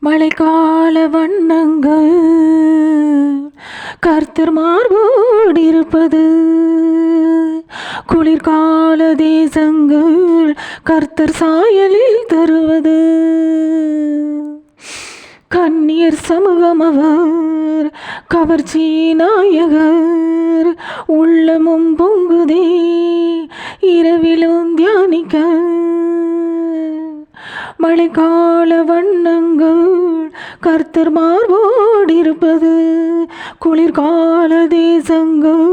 மழைக்கால வண்ணங்கள் கர்த்தர் மார்போடிருப்பது, குளிர்கால தேசங்கள் கர்த்தர் சாயலில் தருவது. கன்னியர் சமூகம் அவர் கவர்ச்சி நாயகர், உள்ளமும் பொங்குதே இரவிலும் தியானிக்க. மழைக்கால வண்ணங்கள் கர்த்தர் மார்போடிருப்பது, குளிர்கால தேசங்கள்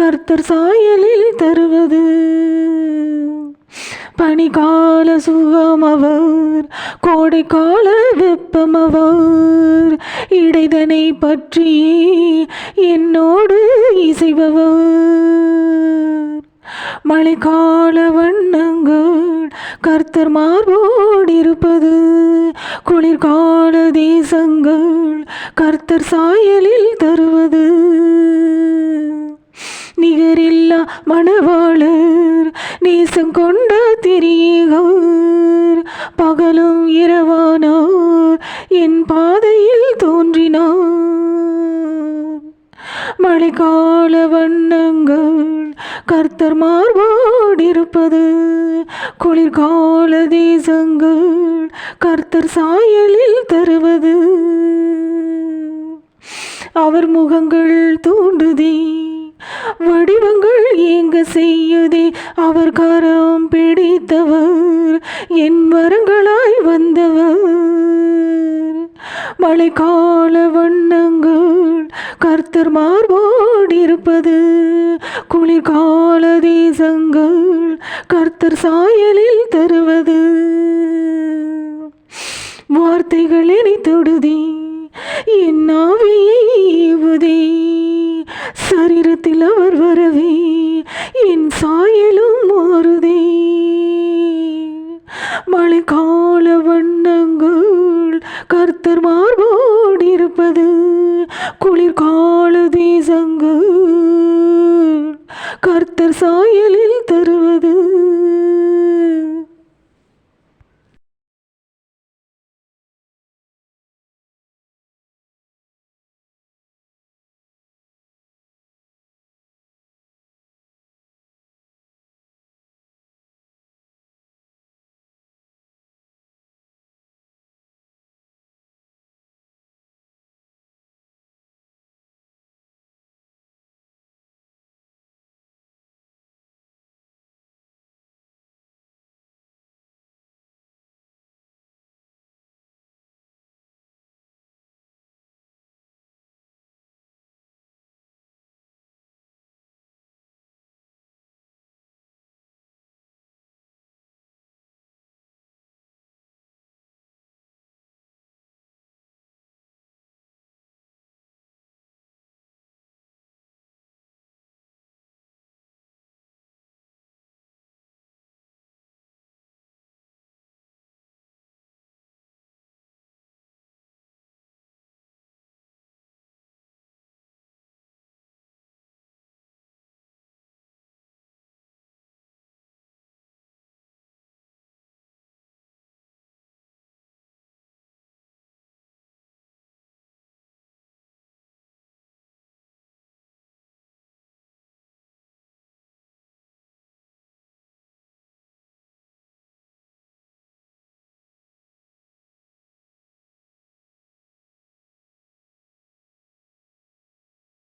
கர்த்தர் சாயலில் தருவது. பனிக்கால சுகம் அவர், கோடைக்கால வெப்பம் அவர், இடைதனை பற்றி என்னோடு இசைபவர். மழைக்கால வண்ணங்கள் கர்த்தர் மார்போடிருப்பது, குளிர்கால தேசங்கள் கர்த்தர் சாயலில் தருவது. நிகரில்லா மணவாளர் நேசம் கொண்ட திரியேகர், பகலும் இரவானார் என் பாதையில் தோன்றினார். மழைக்கால வண்ணங்கள் கர்த்தர் மார்போடிருப்பது, குளிர்கால தேசங்கள் கர்த்தர் சாயலில் தருவது. அவர் முகங்கள் தூண்டுதே, வடிவங்கள் ஏங்க செய்யுதே, அவர் கரம் பிடித்தவர் என் வரங்களாய் வந்தவர். மழைக்கால வண்ணங்கள் கர்த்தர் மார்போடிருப்பது, குளிர்கால தேசங்கள் கர்த்தர் சாயலில் தருவது. வார்த்தைகள் என்னை தொடுதே, என் ஆவியை ஈவுதே, சரீரத்தில் அவர் வரவே என் சாயலும் மாறுதே. மழைக்கால வண்ணங்கள் கர்த்தர் மார்போடிருப்பது, குளிர்கால தேசங்கள் கர்த்தர் சாயல்